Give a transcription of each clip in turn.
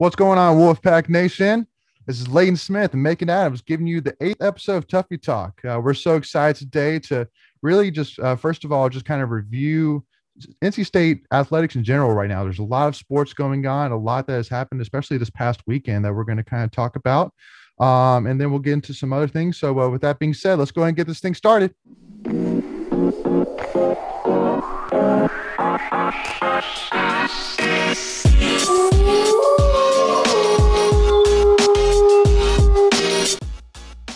What's going on, Wolfpack Nation? This is Layton Smith and Macon Adams giving you the 8th episode of Tuffy Talk. We're so excited today to really just, first of all, just kind of review NC State athletics in general right now. There's a lot of sports going on, a lot that has happened, especially this past weekend that we're going to kind of talk about. And then we'll get into some other things. So with that being said, let's go ahead and get this thing started.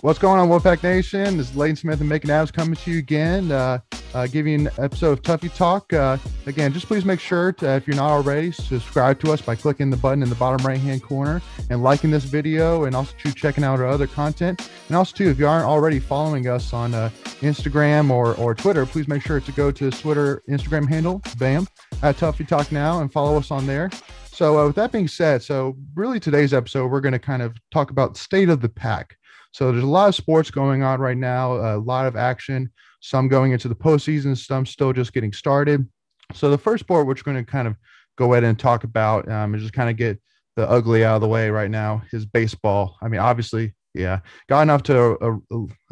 What's going on, Wolfpack Nation? This is Layton Smith and Macon Adams coming to you again, giving you an episode of Tuffy Talk. Again, just please make sure to, if you're not already, subscribe to us by clicking the button in the bottom right-hand corner and liking this video, and also checking out our other content. And also, too, if you aren't already following us on Instagram or Twitter, please make sure to go to the Twitter, Instagram handle, BAM, at Tuffy Talk now, and follow us on there. So with that being said, so really today's episode, we're going to kind of talk about the state of the pack. So there's a lot of sports going on right now, a lot of action, some going into the postseason, some still just getting started. So the first sport, which we're going to kind of go ahead and talk about and just kind of get the ugly out of the way right now, is baseball. I mean, obviously, yeah, gotten off to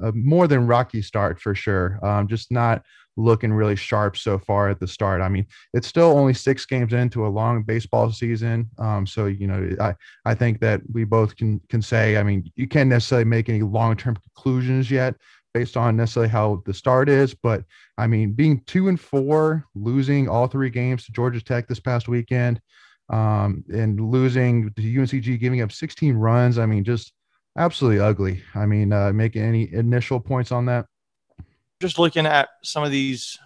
a more than rocky start for sure. Just not looking really sharp so far at the start. I mean, it's still only 6 games into a long baseball season. So, you know, I think that we both can say, I mean, you can't necessarily make any long-term conclusions yet based on necessarily how the start is. But I mean, being 2-4, losing all 3 games to Georgia Tech this past weekend, and losing to UNCG, giving up 16 runs. I mean, just absolutely ugly. I mean, making any initial points on that? Just looking at some of these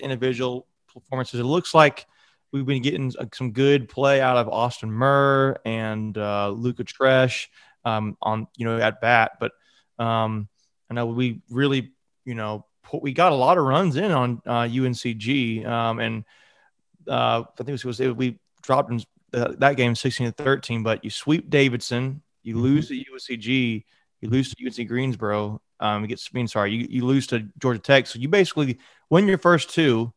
individual performances, it looks like we've been getting some good play out of Austin Murr and Luka Tresh on at bat. But I know we really we got a lot of runs in on UNCG, and I think we dropped in that game 16-13. But you sweep Davidson, you lose to UNCG, you lose to UNC Greensboro. You lose to Georgia Tech. So you basically win your first 2,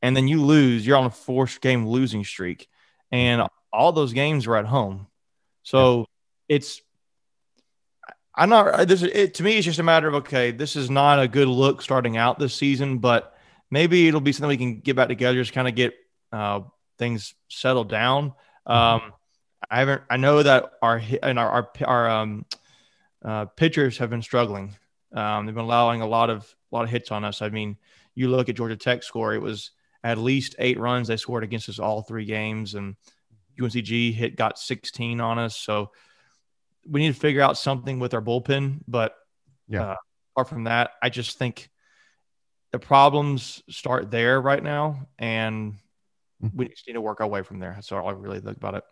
and then you lose. You're on a 4-game losing streak, and all those games are at home. So to me, it's just a matter of, okay, this is not a good look starting out this season, but maybe it'll be something we can get back together, just kind of get things settled down. I know that our pitchers have been struggling. They've been allowing a lot of hits on us. I mean, you look at Georgia Tech's score; it was at least 8 runs they scored against us all 3 games, and UNCG got 16 on us. So we need to figure out something with our bullpen. But apart from that, I just think the problems start there right now, and we just need to work our way from there. That's all I really think about it.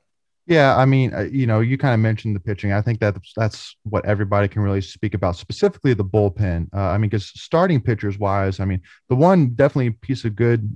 Yeah, I mean, you kind of mentioned the pitching. I think that's what everybody can really speak about, specifically the bullpen. I mean, because starting pitchers wise, I mean, the one definitely piece of good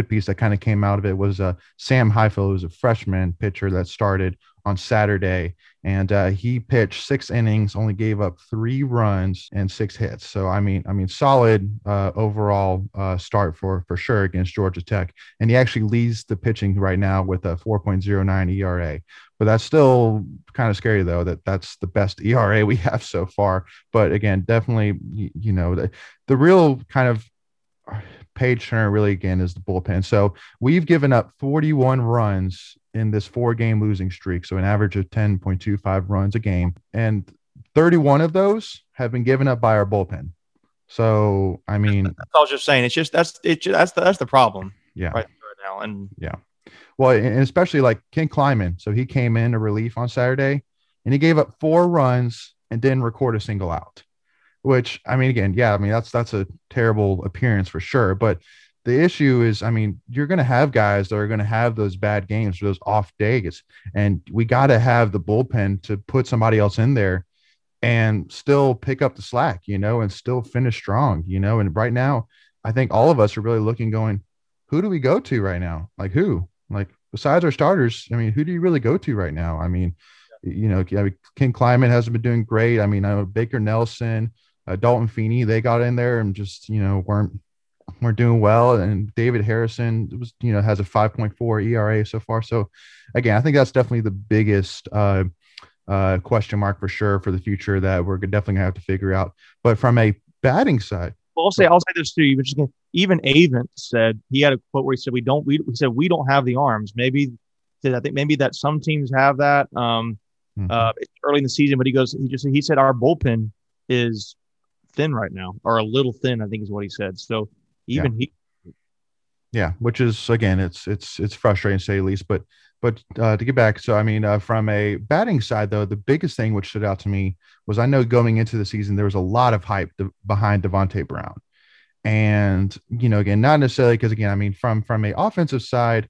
piece that kind of came out of it was Sam Highfield, who's a freshman pitcher that started on Saturday, and he pitched 6 innings, only gave up 3 runs and 6 hits. So I mean, solid overall start for sure against Georgia Tech, and he actually leads the pitching right now with a 4.09 ERA. But that's still kind of scary, though, that's the best ERA we have so far. But again, definitely, the real kind of page turner really again is the bullpen. So we've given up 41 runs in this 4-game losing streak, so an average of 10.25 runs a game, and 31 of those have been given up by our bullpen. So I mean, I was just saying, that's the problem. Yeah, right now, and yeah. Well, and especially like Ken Kleiman. So he came in a relief on Saturday, and he gave up 4 runs and didn't record a single out. Which, I mean, again, yeah, I mean, that's a terrible appearance for sure. But the issue is, I mean, you're going to have guys that are going to have those bad games, those off days, and we got to have the bullpen to put somebody else in there and still pick up the slack, and still finish strong, And right now, I think all of us are really looking, going, who do we go to right now? Like who? Like besides our starters, I mean, who do you really go to right now? I mean, Ken Kleiman hasn't been doing great. I mean, I know Baker Nelson, Dalton Feeney, they got in there and just, weren't we're doing well. And David Harrison was, has a 5.4 ERA so far. So again, I think that's definitely the biggest question mark for sure for the future that we're definitely gonna have to figure out. But from a batting side, Well, I'll say this too. Even Avent said he had a quote where he said we don't have the arms. I think maybe that some teams have that. It's early in the season, but he said our bullpen is thin right now, or a little thin, I think is what he said. So even which is again, it's frustrating to say the least. But to get back, so I mean, from a batting side though, the biggest thing which stood out to me was I know going into the season there was a lot of hype behind Devontae Brown, and again, not necessarily because again, I mean, from a offensive side.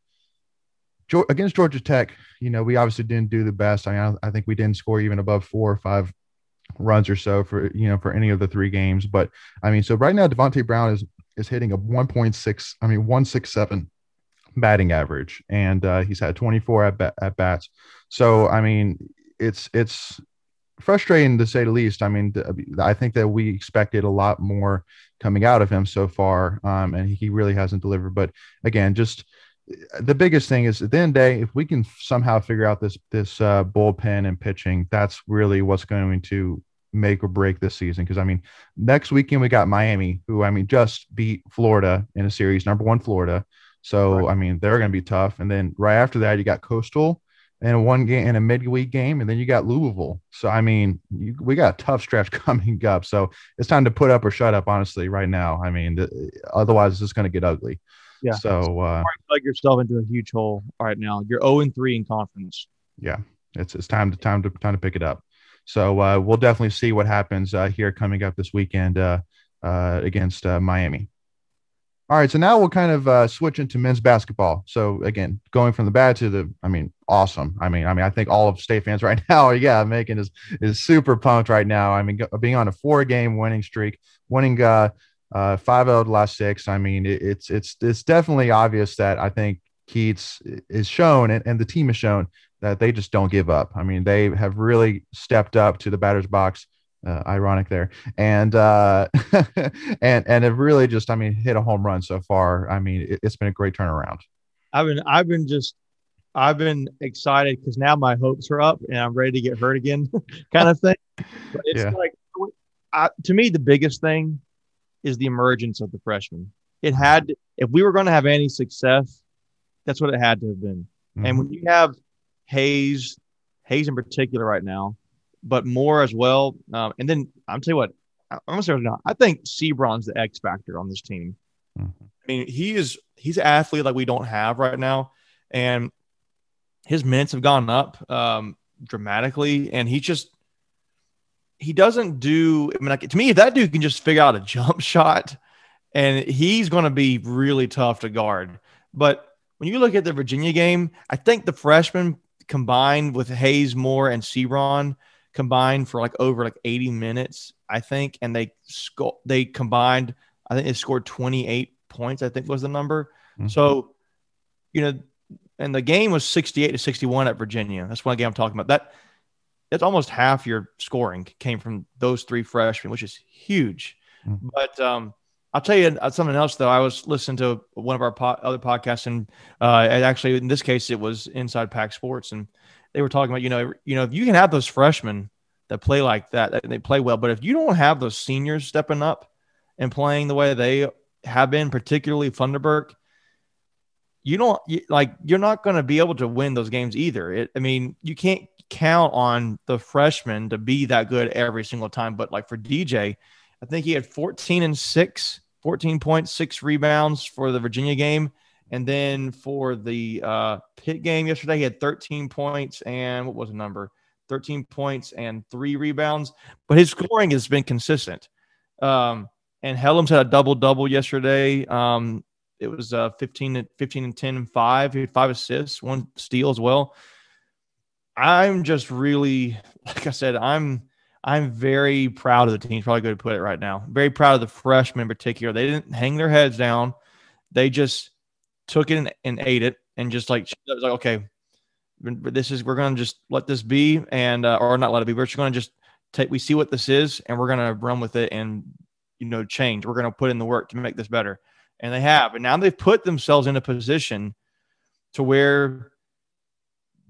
Against Georgia Tech, we obviously didn't do the best. I mean, I think we didn't score even above 4 or 5 runs or so for any of the 3 games. But I mean, so right now Devontae Brown is hitting a 167 batting average, and he's had 24 at bats. So I mean, it's frustrating to say the least. I mean, I think that we expected a lot more coming out of him so far, and he really hasn't delivered. But again, just the biggest thing is at the end of the day, if we can somehow figure out this bullpen and pitching, that's really what's going to make or break this season. Because I mean, next weekend we got Miami, who I mean just beat Florida in a series, #1 Florida. So right. I mean, they're going to be tough. And then right after that, you got Coastal in one game in a midweek game, and then you got Louisville. So I mean, we got a tough stretch coming up. So it's time to put up or shut up, honestly, right now. I mean, otherwise it's just going to get ugly. Yeah. So plug yourself into a huge hole right now. You're 0-3 in conference. Yeah, it's time to pick it up. So we'll definitely see what happens here coming up this weekend against Miami. All right, so now we'll kind of switch into men's basketball. So again, going from the bad to the, I mean, awesome. I mean, I think all of State fans right now, Macon is super pumped right now. I mean, being on a 4-game winning streak, winning 5 out of the last 6. I mean, it's definitely obvious that I think Keats is shown and the team has shown that they just don't give up. I mean, they have really stepped up to the batter's box. Ironic there, and and it really just, I mean, hit a home run so far. I mean, it's been a great turnaround. I've been excited because now my hopes are up and I'm ready to get hurt again, kind of thing. But it's to me, the biggest thing is the emergence of the freshman. If we were going to have any success, that's what it had to have been. Mm-hmm. And when you have Hayes in particular right now, but more as well. And then I'm tell you what, I'm gonna say right now, I think Sebron's the X factor on this team. Mm-hmm. I mean, he's an athlete like we don't have right now, and his minutes have gone up dramatically. And he doesn't do. I mean, like, to me, if that dude can just figure out a jump shot, and he's going to be really tough to guard. But when you look at the Virginia game, I think the freshmen combined with Hayes, Moore, and Sebron combined for over 80 minutes, I think, and they combined, I think they scored 28 points, I think was the number. Mm-hmm. So, and the game was 68-61 at Virginia. That's one game I'm talking about. That's almost half your scoring came from those 3 freshmen, which is huge. Mm-hmm. But I'll tell you something else, though. I was listening to one of our other podcasts, and actually, in this case, it was Inside Pack Sports, and they were talking about, if you can have those freshmen that play like that, they play well. But if you don't have those seniors stepping up and playing the way they have been, particularly Funderburk, you're not going to be able to win those games either. You can't count on the freshmen to be that good every single time. But like for DJ, I think he had 14 points, 6 rebounds for the Virginia game. And then for the Pitt game yesterday, he had 13 points and what was the number? 13 points and 3 rebounds. But his scoring has been consistent. And Helms had a double-double yesterday. It was 15 and 10 and 5. He had 5 assists, 1 steal as well. I'm just really, like I said, I'm very proud of the team. It's probably good to put it right now. Very proud of the freshmen in particular. They didn't hang their heads down. They just took it and ate it, and just it was like, okay, we're going to just let this be, and or not let it be. We're just going to just we see what this is, and we're going to run with it and change. We're going to put in the work to make this better. and they have. And now they've put themselves in a position to where,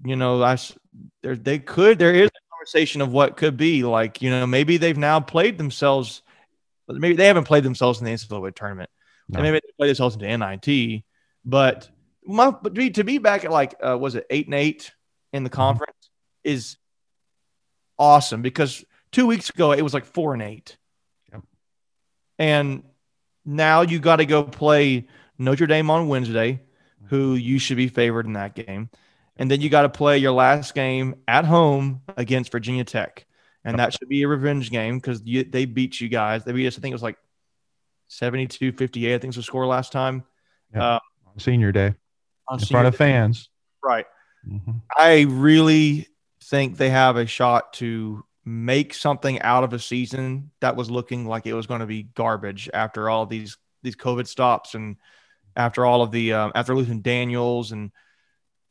you know, there is a conversation of what could be. Like, you know, maybe they've now played themselves. Maybe they haven't played themselves in the NCAA tournament. No. Maybe they played themselves into NIT. But to be back at like, was it 8-8 in the conference is awesome, because 2 weeks ago it was like 4-8. Yep. And now you got to go play Notre Dame on Wednesday, who you should be favored in that game. And then you got to play your last game at home against Virginia Tech. And that should be a revenge game, because they beat you guys. They beat us, I think it was like 72-58, I think was the score last time. Yep. On senior day. In front of fans. Right. Mm-hmm. I really think they have a shot to make something out of a season that was looking like it was going to be garbage after all these COVID stops, and after all of the after losing Daniels, and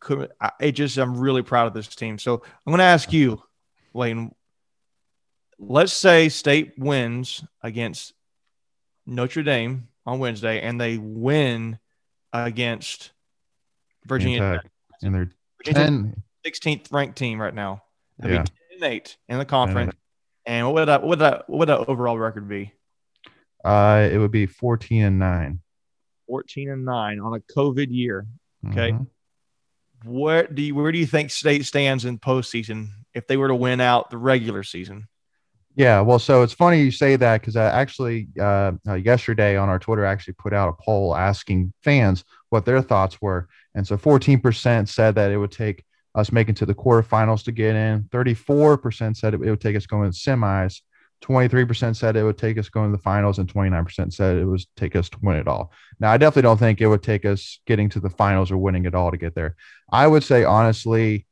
I'm really proud of this team. So I'm going to ask you, Layton, let's say State wins against Notre Dame on Wednesday, and they win against Virginia Tech. And they're 16th ranked team right now. They'll be 10-8 in the conference. And what would that overall record be? It would be 14-9. 14-9 on a COVID year. Okay. Mm-hmm. Where do you think State stands in postseason if they were to win out the regular season? Yeah, well, so it's funny you say that, because I actually yesterday on our Twitter actually put out a poll asking fans what their thoughts were. And so 14% said that it would take us making to the quarterfinals to get in. 34% said it would take us going to semis. 23% said it would take us going to the finals, and 29% said it would take us to win it all. Now, I definitely don't think it would take us getting to the finals or winning it all to get there. I would say, honestly,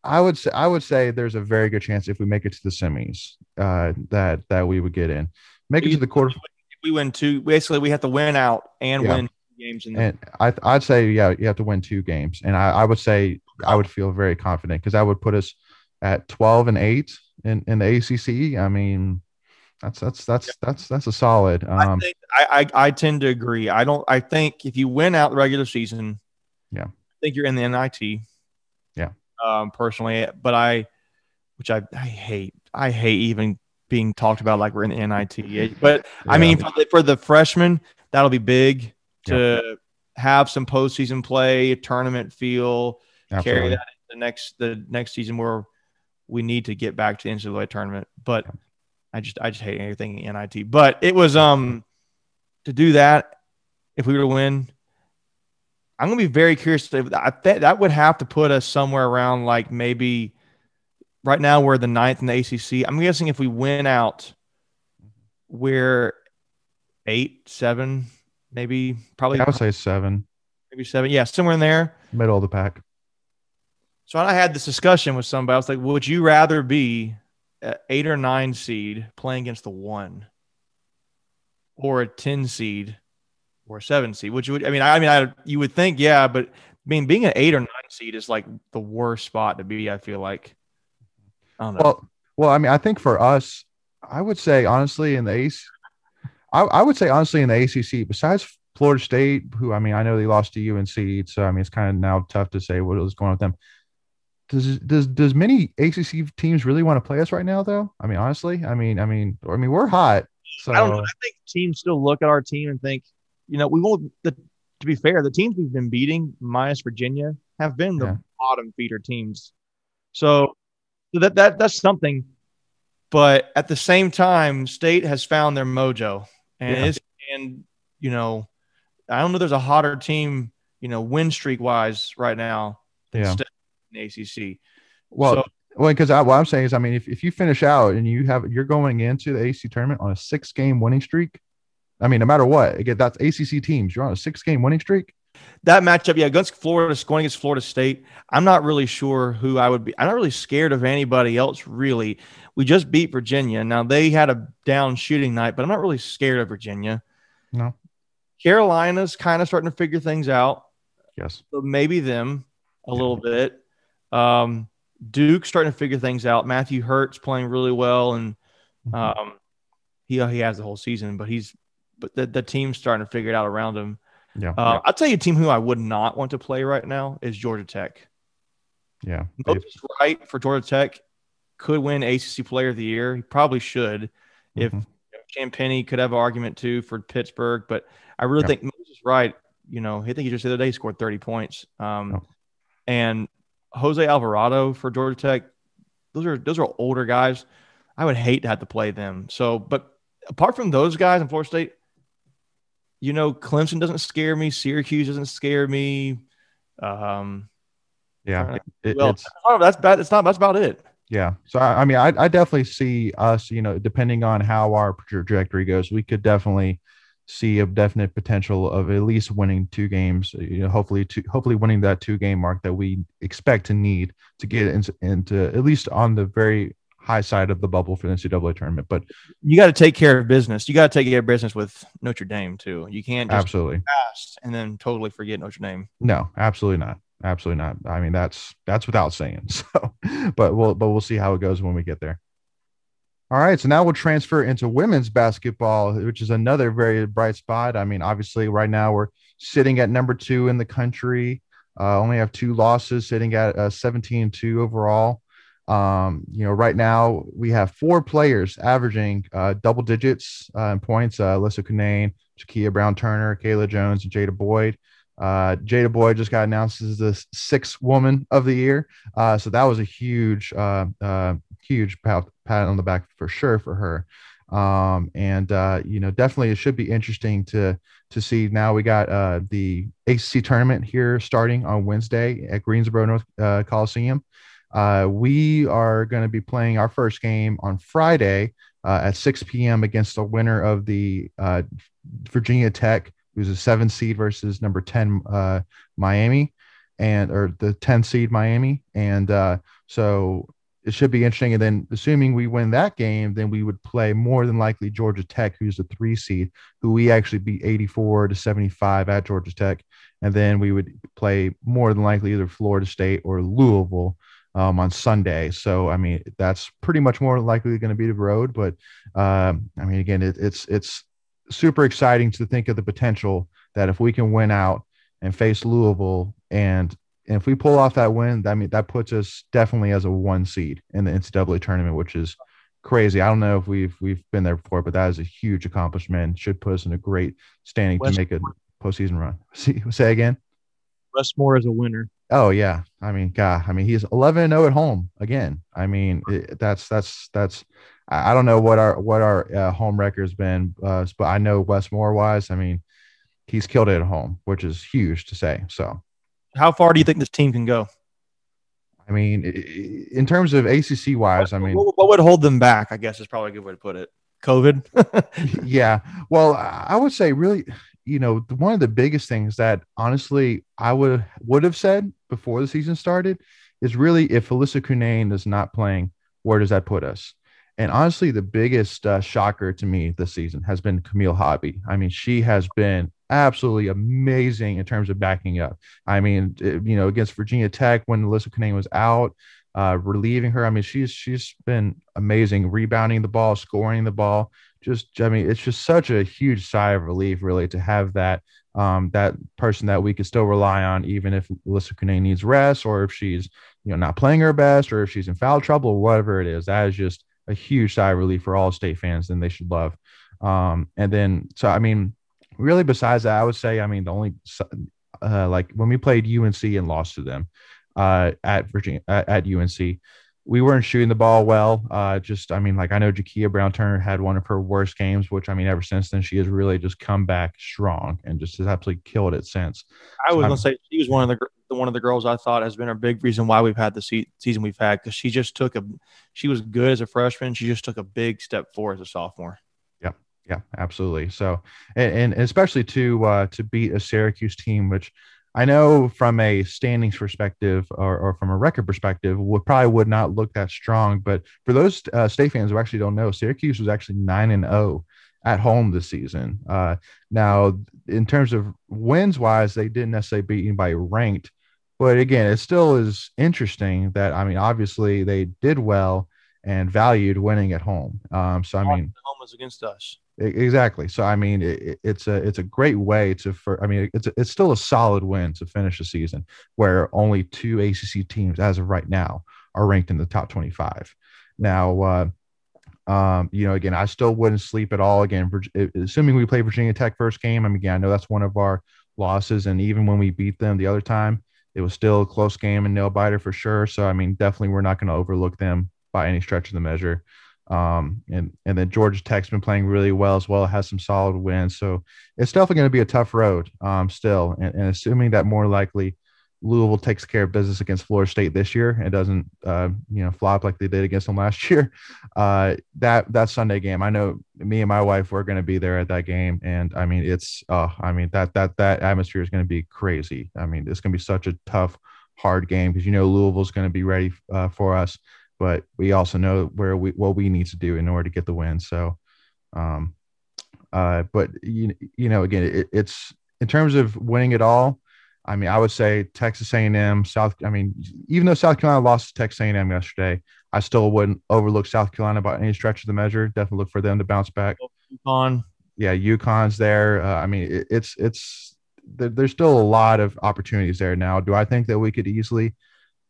I would say there's a very good chance if we make it to the semis that we would get in. Make it to the quarter. If we win two, basically we have to win out and win games. And I'd say, you have to win 2 games. And I would say I would feel very confident, because that would put us at 12-8 in the ACC. I mean, that's a solid. I tend to agree. I think if you win out the regular season, I think you're in the NIT. Yeah. Personally, but I hate even being talked about like we're in the NIT. But I mean, for the freshmen, that'll be big to have some postseason play, tournament feel, carry that into the next season where we need to get back to the NCAA tournament. But I just hate anything in NIT. But it was to do that, if we were to win, I'm going to be very curious. That would have to put us somewhere around, like, maybe right now we're the 9th in the ACC. I'm guessing if we win out, we're 8, 7, maybe, probably. I would say 7. Maybe 7. Yeah, somewhere in there. Middle of the pack. So I had this discussion with somebody. I was like, would you rather be an 8 or 9 seed playing against the 1, or a 10 seed or a 7 seed? Which would, you would think, but being an 8 or 9 seed is like the worst spot to be, I feel like. I don't know. Well, I mean, I think for us, I would say honestly in the ACC, besides Florida State, who, I mean, I know they lost to UNC, so I mean, it's kind of now tough to say what was going on with them. Does many ACC teams really want to play us right now, though? I mean, honestly, I mean, we're hot. So I don't know. I think teams still look at our team and think, we won't. To be fair, the teams we've been beating, minus Virginia, have been the bottom feeder teams. So that's something. But at the same time, State has found their mojo, and I don't know. There's a hotter team, win streak wise right now than State in the ACC. Well, because what I'm saying is, I mean, if you finish out and you're going into the ACC tournament on a 6-game winning streak, I mean, no matter what, again, that's ACC teams. You're on a 6-game winning streak. That matchup, going against Florida State, I'm not really sure who I would be. I'm not really scared of anybody else, really. We just beat Virginia. Now, they had a down shooting night, but I'm not really scared of Virginia. No. Carolina's kind of starting to figure things out. Yes. So maybe them a little bit. Duke's starting to figure things out. Matthew Hurt's playing really well, and he has the whole season, but he's but the team's starting to figure it out around him. Yeah. I'll tell you a team who I would not want to play right now is Georgia Tech. Yeah. Moses Wright for Georgia Tech could win ACC Player of the Year. He probably should. If Champagny could have an argument too for Pittsburgh, but I really think Moses Wright, I think he just the other day he scored 30 points. And Jose Alvarado for Georgia Tech, those are older guys. I would hate to have to play them. So, but apart from those guys in Florida State, Clemson doesn't scare me. Syracuse doesn't scare me. That's bad. That's about it. Yeah. So, I mean, I definitely see us, depending on how our trajectory goes, we could definitely see a definite potential of at least winning 2 games, hopefully winning that 2-game mark that we expect to need to get into at least on the very high side of the bubble for the NCAA tournament. But you got to take care of business. You got to take care of business with Notre Dame too. You can't just absolutely pass and then totally forget Notre Dame. No, absolutely not. Absolutely not. I mean, that's without saying. So, but we'll see how it goes when we get there. All right, so now we'll transfer into women's basketball, which is another very bright spot. I mean, obviously, right now we're sitting at number 2 in the country. Only have 2 losses, sitting at 17-2 overall. Right now we have 4 players averaging double digits in points. Alyssa Cunane, Jakia Brown-Turner, Kayla Jones, and Jada Boyd. Jada Boyd just got announced as the 6th woman of the year. So that was a huge pat on the back for sure for her. Definitely it should be interesting to see. Now we got the ACC tournament here starting on Wednesday at Greensboro North Coliseum. We are going to be playing our first game on Friday at 6 p.m. against the winner of the Virginia Tech, who's a 7 seed versus number 10 Miami, or the 10 seed Miami. And so it should be interesting. And then assuming we win that game, then we would play more than likely Georgia Tech, who's the 3 seed, who we actually beat 84-75 at Georgia Tech. And then we would play more than likely either Florida State or Louisville on Sunday. So, I mean, that's pretty much more likely going to be the road. But, I mean, again, it's super exciting to think of the potential that if we can win out and face Louisville, and if we pull off that win, I mean, that puts us definitely as a 1 seed in the NCAA tournament, which is crazy. I don't know if we've been there before, but that is a huge accomplishment. Should put us in a great standing to make a postseason run. Say again. Westmore is a winner. Oh yeah. I mean, God, I mean, he's 11-0 at home again. I mean, that's, I don't know what our home record's been, but I know Westmore wise, I mean, he's killed it at home, which is huge to say. So how far do you think this team can go? I mean, in terms of ACC wise, I mean, what would hold them back, I guess is probably a good way to put it. COVID. Yeah. Well, I would say really, one of the biggest things that honestly I would have said before the season started is really, if Alyssa Cunane is not playing, where does that put us? And honestly, the biggest shocker to me this season has been Camille Hobby. I mean, she has been absolutely amazing in terms of backing up. I mean, against Virginia Tech when Alyssa Cunane was out, relieving her. I mean, she's been amazing, rebounding the ball, scoring the ball. I mean, it's just such a huge sigh of relief, really, to have that person that we could still rely on, even if Alyssa Cunane needs rest, or if she's not playing her best, or if she's in foul trouble, or whatever it is. That is just a huge sigh of relief for all state fans, and they should love. And then, so I mean, really, besides that, I would say, I mean, the only like when we played UNC and lost to them at Virginia at UNC, we weren't shooting the ball well. I mean, like, I know Jakia Brown-Turner had one of her worst games, which, I mean, ever since then, she has really just come back strong and just has absolutely killed it since. I was going to say she was one of the girls I thought has been a big reason why we've had the season we've had, because she was good as a freshman. She just took a big step forward as a sophomore. Yeah, absolutely. So, and especially to beat a Syracuse team, which I know from a standings perspective or from a record perspective would not look that strong. But for those state fans who actually don't know, Syracuse was actually 9-0 at home this season. Now, in terms of wins wise, they didn't necessarily beat anybody ranked. But again, it still is interesting that, I mean, obviously they did well and valued winning at home. So, I mean, home was against us. Exactly. So I mean, it's a great way to for I mean, it's still a solid win to finish the season where only two ACC teams as of right now are ranked in the top 25. Now, again, I still wouldn't sleep at all. Again, assuming we play Virginia Tech first game. I mean, again, I know that's one of our losses, and even when we beat them the other time, it was still a close game and nail biter for sure. So I mean, definitely we're not going to overlook them by any stretch of the measure. And then Georgia Tech's been playing really well as well, has some solid wins. So it's definitely going to be a tough road still. And assuming that more likely Louisville takes care of business against Florida State this year and doesn't, flop like they did against them last year, that Sunday game, I know me and my wife were going to be there at that game. And I mean, that atmosphere is going to be crazy. I mean, it's going to be such a tough, hard game because, Louisville's going to be ready for us. But we also know what we need to do in order to get the win. So, again, it's in terms of winning it all. I mean, I would say Texas A&M, even though South Carolina lost to Texas A&M yesterday, I still wouldn't overlook South Carolina by any stretch of the measure. Definitely look for them to bounce back. UConn. Yeah, UConn's there. There's still a lot of opportunities there now. Do I think that we could easily,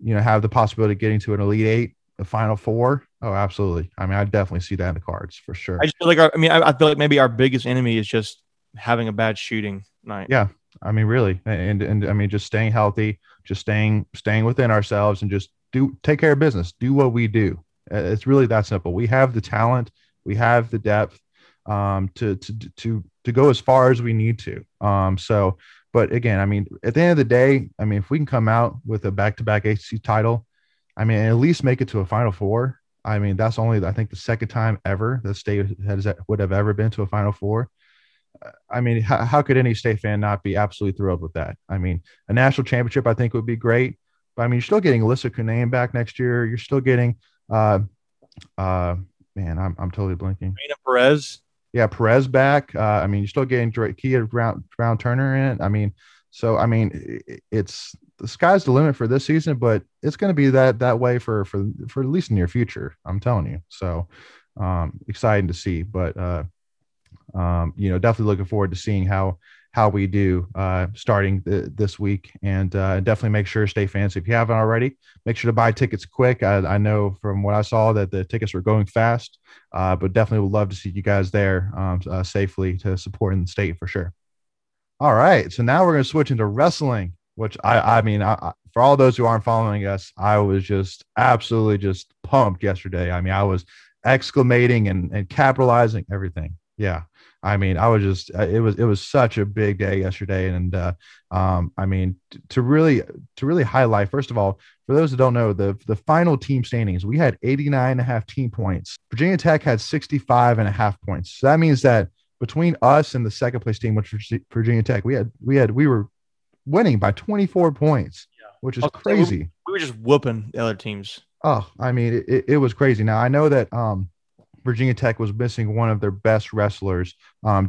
have the possibility of getting to an Elite Eight? The Final Four? Oh, absolutely. I mean, I definitely see that in the cards for sure. I just feel like I feel like maybe our biggest enemy is just having a bad shooting night. Yeah, I mean, really, and I mean, just staying healthy, just staying within ourselves, and just take care of business. Do what we do. It's really that simple. We have the talent, we have the depth, to go as far as we need to. But again, I mean, at the end of the day, I mean, if we can come out with a back-to-back ACC title. I mean, at least make it to a Final Four. I mean, that's only, I think, the second time ever the state would have ever been to a Final Four. I mean, how could any state fan not be absolutely thrilled with that? I mean, a national championship, I think, would be great. But I mean, you're still getting Alyssa Cunnane back next year. You're still getting, I'm totally blanking. Raina Perez. Yeah, Perez back. I mean, you're still getting Kia Brown Turner in it. I mean, so I mean, it's the sky's the limit for this season, but it's going to be that way for at least the near future. I'm telling you. So exciting to see, but definitely looking forward to seeing how we do starting this week, and definitely make sure, state fans, if you haven't already, make sure to buy tickets quick. I know from what I saw that the tickets were going fast, but definitely would love to see you guys there safely to support in the state for sure. All right, so now we're going to switch into wrestling, which I mean, for all those who aren't following us, I was just absolutely just pumped yesterday. I mean, I was exclamating and capitalizing everything. Yeah. I mean, I was just, it was such a big day yesterday. And I mean, to really highlight, first of all, for those that don't know, the final team standings, we had 89.5 team points. Virginia Tech had 65.5 points. So that means that between us and the second place team, which was Virginia Tech, we were winning by 24 points, which is crazy. We were just whooping the other teams. Oh, I mean, it was crazy. Now I know that Virginia Tech was missing one of their best wrestlers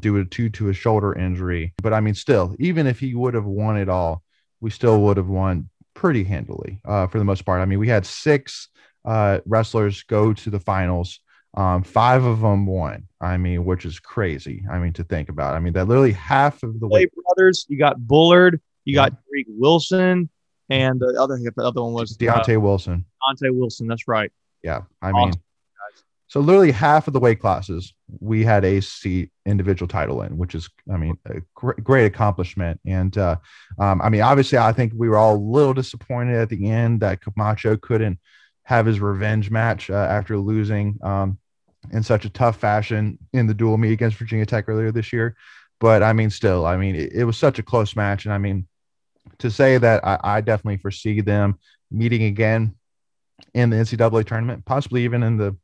due to a shoulder injury. But I mean, still, even if he would have won it all, we still would have won pretty handily for the most part. I mean, we had 6 wrestlers go to the finals. 5 of them won. I mean, which is crazy. I mean, to think about. I mean, that literally half of the way. Brothers, you got Bullard, you got Drake Wilson, and the other one was Deontay Wilson. Deontay Wilson, that's right. Yeah, I mean, so literally half of the weight classes we had ACC individual title in, which is, I mean, a great accomplishment. And I mean, obviously, I think we were all a little disappointed at the end that Camacho couldn't have his revenge match after losing in such a tough fashion in the dual meet against Virginia Tech earlier this year. But I mean, still, I mean, it was such a close match. And I mean, to say that I definitely foresee them meeting again in the NCAA tournament, possibly even in the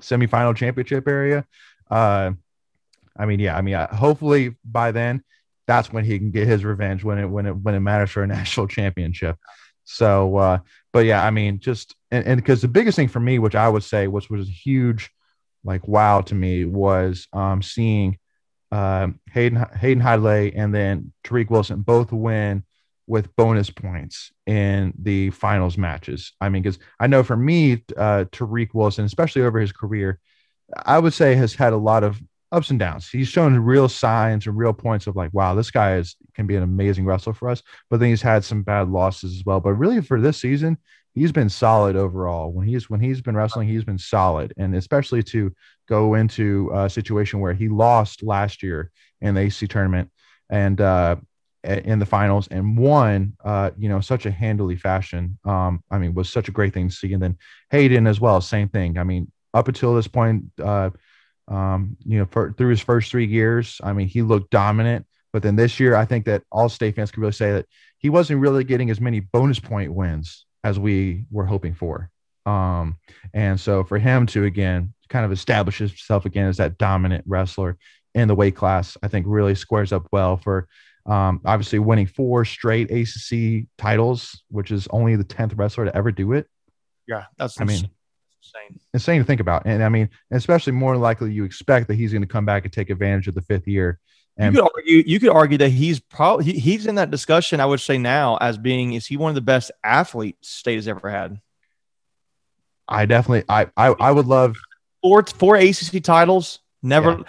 semifinal championship area. I mean, hopefully by then, that's when he can get his revenge when it matters for a national championship. So, but yeah, I mean, just and because the biggest thing for me, which I would say, which was a huge, like, wow to me, was seeing Hayden Hidlay and then Tariq Wilson both win with bonus points in the finals matches. I mean, because I know for me, Tariq Wilson, especially over his career, I would say has had a lot of ups and downs. He's shown real signs and real points of like, wow, this guy can be an amazing wrestler for us. But then he's had some bad losses as well. But really for this season, he's been solid overall. When he's been wrestling, he's been solid, and especially to go into a situation where he lost last year in the ACC tournament and in the finals and won, such a handily fashion. Was such a great thing to see. And then Hayden as well, same thing. I mean, up until this point, through his first 3 years, I mean, he looked dominant. But then this year, I think that all state fans could really say that he wasn't really getting as many bonus point wins as we were hoping for. And so for him to, again, kind of establish himself again as that dominant wrestler in the weight class, I think really squares up well for obviously winning 4 straight ACC titles, which is only the 10th wrestler to ever do it. Yeah, that's insane to think about. And I mean, especially more likely you expect that he's going to come back and take advantage of the 5th year. And you could argue that he's in that discussion, I would say now, as being, is he one of the best athletes state has ever had? I definitely I would love 4 ACC titles, never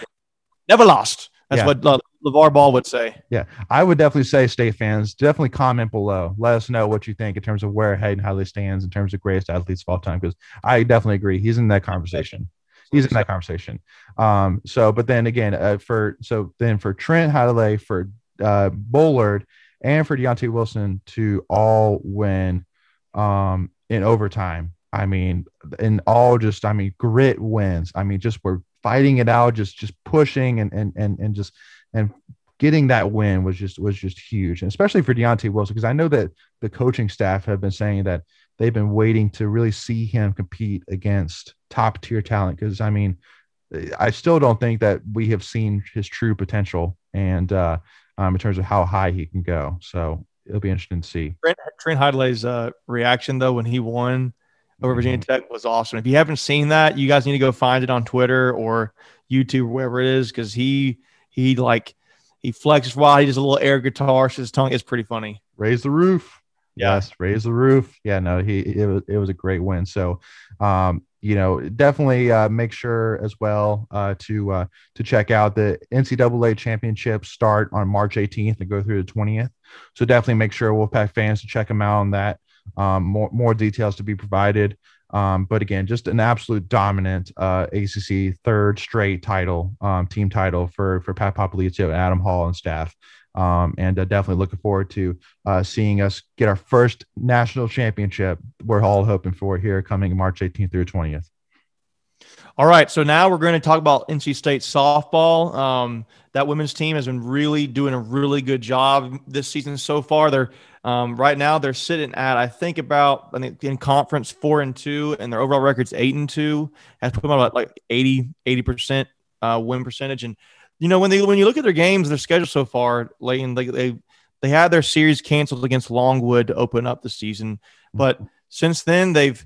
lost. That's what LeVar Ball would say. Yeah, I would definitely say, state fans, definitely comment below. Let us know what you think in terms of where Hayden Hadley stands in terms of greatest athletes of all time, because I definitely agree. He's in that conversation. But then again, for Trent Hadley, for Bullard, and for Deontay Wilson to all win in overtime. I mean, in all just, I mean, grit wins. I mean, just we're fighting it out, just pushing and getting that win was just huge, and especially for Deontay Wilson, because I know that the coaching staff have been saying that they've been waiting to really see him compete against top tier talent. Because I mean, I still don't think that we have seen his true potential, and in terms of how high he can go. So it'll be interesting to see. Trent Hadley's reaction though when he won over Virginia Tech was awesome. If you haven't seen that, you guys need to go find it on Twitter or YouTube or wherever it is, because he flexes while he does a little air guitar. So his tongue is pretty funny. Raise the roof. Yes, raise the roof. Yeah, no, it was a great win. So, definitely make sure as well to check out the NCAA championships start on March 18th and go through the 20th. So definitely make sure Wolfpack fans to check them out on that. More details to be provided. But again, just an absolute dominant ACC 3rd straight title, team title for Pat Popolizio, Adam Hall, and staff. And definitely looking forward to seeing us get our first national championship. We're all hoping for here coming March 18th through 20th. All right, so now we're going to talk about NC State softball. That women's team has been really doing a really good job this season so far. They're right now they're sitting at I think in conference 4-2, and their overall record's 8-2. Has put them about like 80% win percentage. And when you look at their games, their schedule so far, Leighton, they had their series canceled against Longwood to open up the season, but since then they've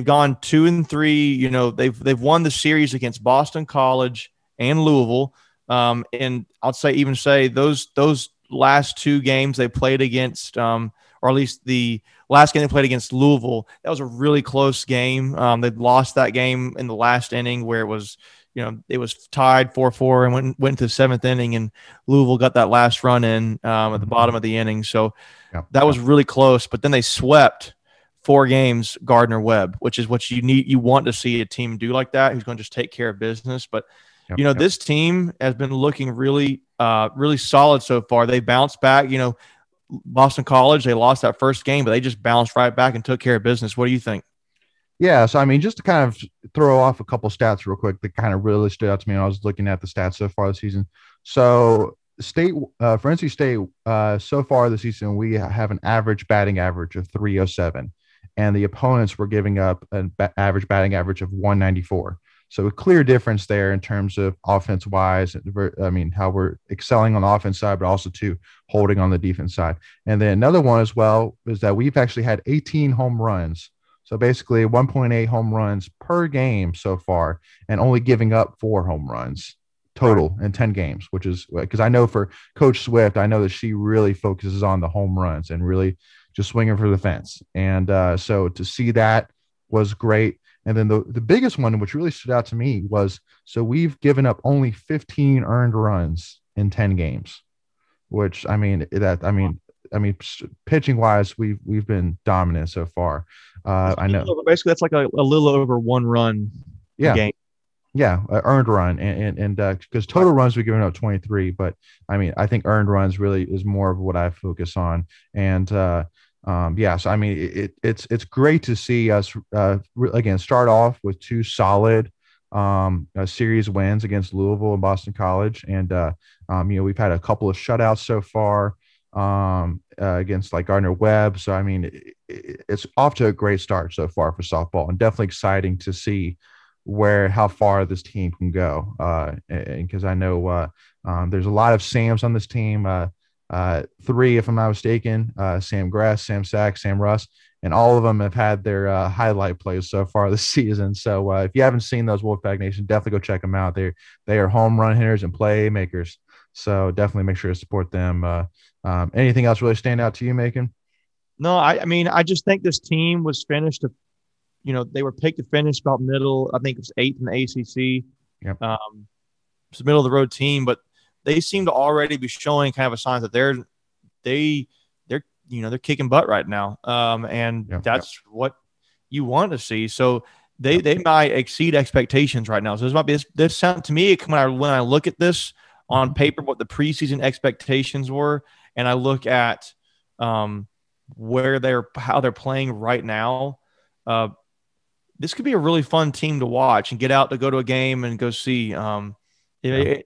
gone 2-3. They've won the series against Boston College and Louisville. And I'd say those last 2 games they played against, or at least the last game they played against Louisville, that was a really close game. They lost that game in the last inning where it was tied 4-4 and went to the 7th inning, and Louisville got that last run in at the bottom of the inning. So that was really close. But then they swept 4 games Gardner-Webb, which is what you want to see a team do like that, who's going to just take care of business. But this team has been looking really, really solid so far. They bounced back. Boston College, they lost that first game, but they just bounced right back and took care of business. What do you think? Yeah, so I mean, just to kind of throw off a couple stats real quick that kind of really stood out to me when I was looking at the stats so far this season. So for NC State, so far this season, we have an average batting average of 307, and the opponents were giving up an average batting average of 194. So a clear difference there in terms of offense wise. I mean, how we're excelling on the offense side, but also to holding on the defense side. And then another one as well is that we've actually had 18 home runs. So basically 1.8 home runs per game so far, and only giving up 4 home runs total in 10 games, which is because I know for Coach Swift, I know that she really focuses on the home runs and really just swinging for the fence. And so to see that was great. And then the biggest one, which really stood out to me, was so we've given up only 15 earned runs in 10 games, which pitching wise, we've been dominant so far. I know. Basically, that's like a little over 1 run a Yeah. game. Yeah, earned run and because total runs we're giving up 23, but I mean I think earned runs really is more of what I focus on, and yeah, so I mean it's great to see us again start off with 2 solid series wins against Louisville and Boston College, and we've had a couple of shutouts so far against like Gardner Webb, so I mean it's off to a great start so far for softball, and definitely exciting to see how far this team can go. And because I know there's a lot of Sams on this team, 3, if I'm not mistaken, Sam Grass, Sam Sack, Sam Russ, and all of them have had their highlight plays so far this season. So if you haven't seen those, Wolfpack Nation, definitely go check them out. They are home run hitters and playmakers. So definitely make sure to support them. Anything else really stand out to you, Macon? No, I mean, I just think this team was finished they were picked to finish about middle. I think it was 8th in the ACC. Yep. It's a middle of the road team, but they seem to already be showing kind of a sign that they're kicking butt right now. And that's what you want to see. So they might exceed expectations right now. So this might be this sound to me when I look at this on paper, what the preseason expectations were, and I look at how they're playing right now. This could be a really fun team to watch and get out to go to a game and go see. They're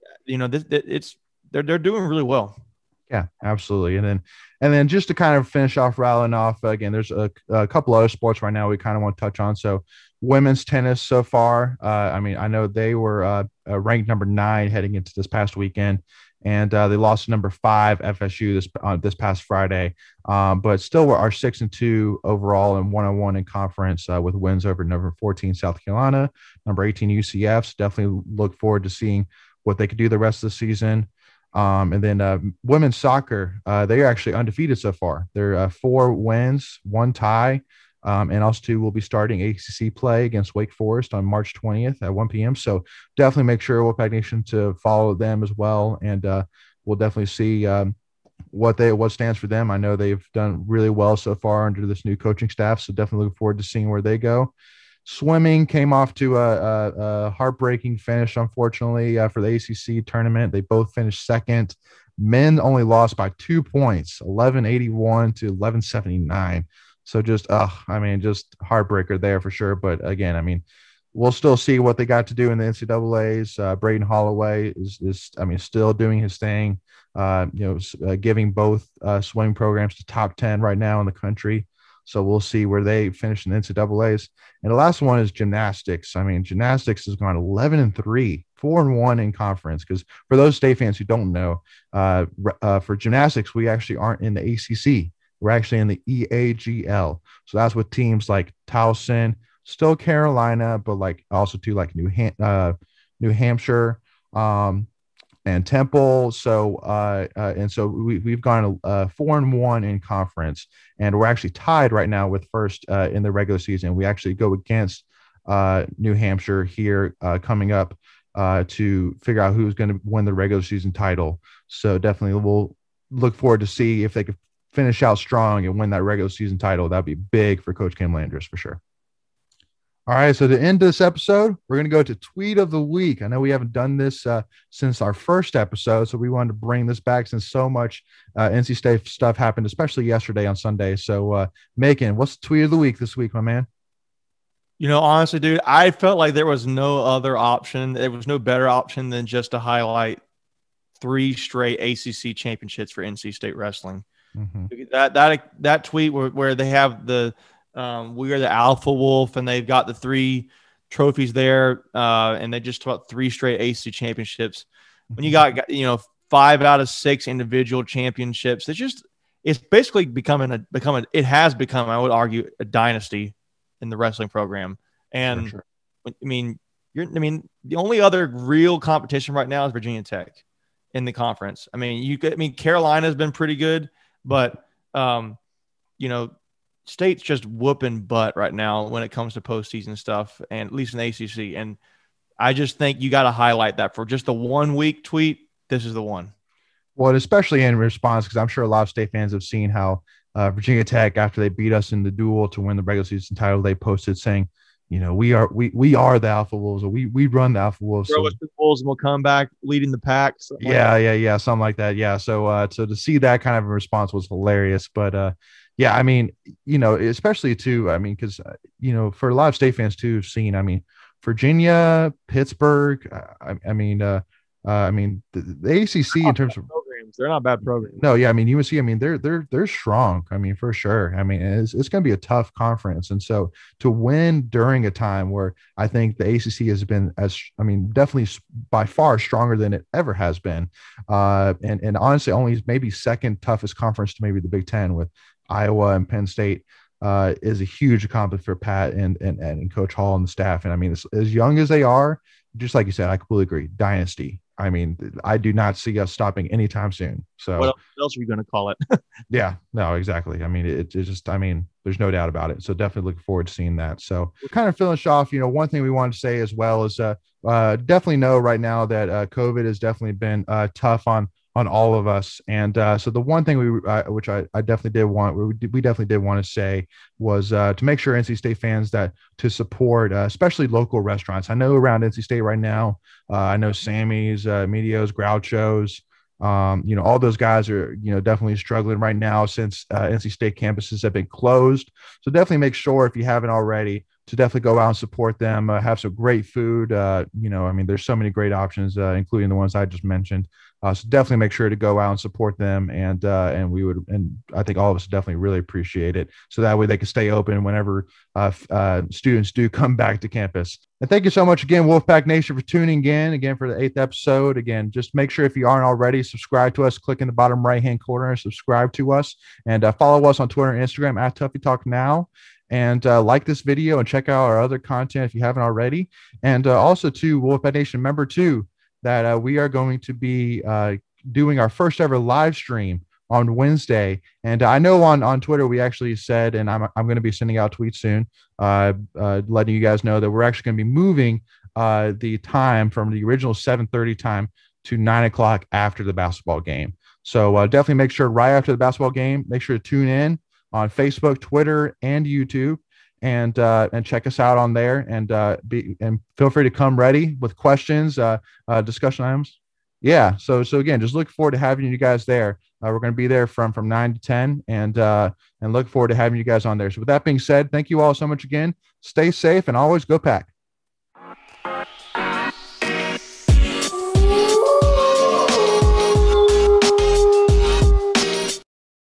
doing really well. Yeah, absolutely. And then just to kind of finish off, rattling off again, there's a couple other sports right now we kind of want to touch on. So women's tennis so far. I mean, I know they were ranked number 9 heading into this past weekend, and they lost to number 5 FSU this past Friday, but still are 6-2 overall and 1-1 in conference with wins over number 14 South Carolina, number 18 UCF. So definitely look forward to seeing what they could do the rest of the season. And then women's soccer, they are actually undefeated so far. They're 4 wins, 1 tie. And us two will be starting ACC play against Wake Forest on March 20th at 1 p.m. So definitely make sure Wolfpack Nation to follow them as well. And we'll definitely see what stands for them. I know they've done really well so far under this new coaching staff. So definitely look forward to seeing where they go. Swimming came off to a heartbreaking finish, unfortunately, for the ACC tournament. They both finished second. Men only lost by 2 points, 1181 to 1179. So just heartbreaker there for sure. But again, I mean, we'll still see what they got to do in the NCAAs. Braden Holloway is still doing his thing. Giving both swimming programs to top 10 right now in the country. So we'll see where they finish in the NCAAs. And the last one is gymnastics. I mean, gymnastics has gone 11-3, 4-1 in conference. Because for those state fans who don't know, for gymnastics, we actually aren't in the ACC. We're actually in the EAGL. So that's with teams like Towson, still Carolina, but like also too like New Hampshire, and Temple. So we've gone 4-1 in conference, and we're actually tied right now with first in the regular season. We actually go against New Hampshire here coming up to figure out who's going to win the regular season title. So definitely we'll look forward to see if they could finish out strong and win that regular season title. That'd be big for Coach Kim Landers for sure. All right, so to end this episode, we're going to go to Tweet of the Week. I know we haven't done this since our first episode, so we wanted to bring this back since so much NC State stuff happened, especially yesterday on Sunday. So, Macon, what's the Tweet of the Week this week, my man? Honestly, dude, I felt like there was no other option. There was no better option than just to highlight 3 straight ACC championships for NC State wrestling. Mm-hmm. That tweet where they have the we are the Alpha Wolf, and they've got the 3 trophies there, and they just about 3 straight ACC championships. When you got 5 out of 6 individual championships, it's basically it has become, I would argue, a dynasty in the wrestling program. And sure. I mean, the only other real competition right now is Virginia Tech in the conference. I mean, Carolina's been pretty good, but State's just whooping butt right now when it comes to postseason stuff, and at least in the ACC. And I just think you got to highlight that for just the 1 week tweet. This is the one. Well, especially in response, because I'm sure a lot of State fans have seen how Virginia Tech, after they beat us in the duel to win the regular season title, they posted saying, we are the Alpha Wolves, or we run the Alpha Wolves. Throw us the Wolves and we'll come back leading the pack. Yeah, something like that. Yeah. So to see that kind of a response was hilarious. But yeah, I mean, especially too, I mean, because for a lot of State fans too have seen, I mean, Virginia, Pittsburgh, I mean, the ACC in terms of programs, they're not bad programs. No, yeah, I mean UNC, I mean they're strong. I mean for sure. I mean it's going to be a tough conference, and so to win during a time where I think the ACC has been definitely by far stronger than it ever has been, and honestly only maybe second toughest conference to maybe the Big Ten with Iowa and Penn State. Is a huge accomplishment for Pat and Coach Hall and the staff. And I mean, as young as they are, just like you said, I completely agree. Dynasty. I mean, I do not see us stopping anytime soon. So what else are we going to call it? Yeah, no, exactly. I mean, it's just, I mean, there's no doubt about it. So definitely looking forward to seeing that. So we're kind of finish off, one thing we wanted to say as well is definitely know right now that COVID has definitely been tough on all of us. And so the one thing which I definitely did want, we definitely did want to say was to make sure NC State fans that to support, especially local restaurants. I know around NC State right now, I know Sammy's, Medio's, Groucho's, all those guys are, definitely struggling right now since NC State campuses have been closed. So definitely make sure if you haven't already to definitely go out and support them, have some great food. I mean, there's so many great options, including the ones I just mentioned. So definitely make sure to go out and support them. And I think all of us definitely really appreciate it. So that way they can stay open whenever students do come back to campus. And thank you so much again, Wolfpack Nation, for tuning in again for the 8th episode. Again, just make sure if you aren't already, subscribe to us, click in the bottom right-hand corner and subscribe to us, and follow us on Twitter and Instagram at Tuffy Talk Now. And like this video and check out our other content if you haven't already. And also to Wolfpack Nation, remember too, that we are going to be doing our first ever live stream on Wednesday. And I know on Twitter, we actually said, and I'm going to be sending out tweets soon, letting you guys know that we're actually going to be moving the time from the original 7:30 time to 9 o'clock after the basketball game. So definitely make sure right after the basketball game, make sure to tune in on Facebook, Twitter, and YouTube. And check us out on there, and feel free to come ready with questions, discussion items. Yeah. So again, just look forward to having you guys there. We're going to be there from 9 to 10, and look forward to having you guys on there. So with that being said, thank you all so much again. Stay safe and always go Pack.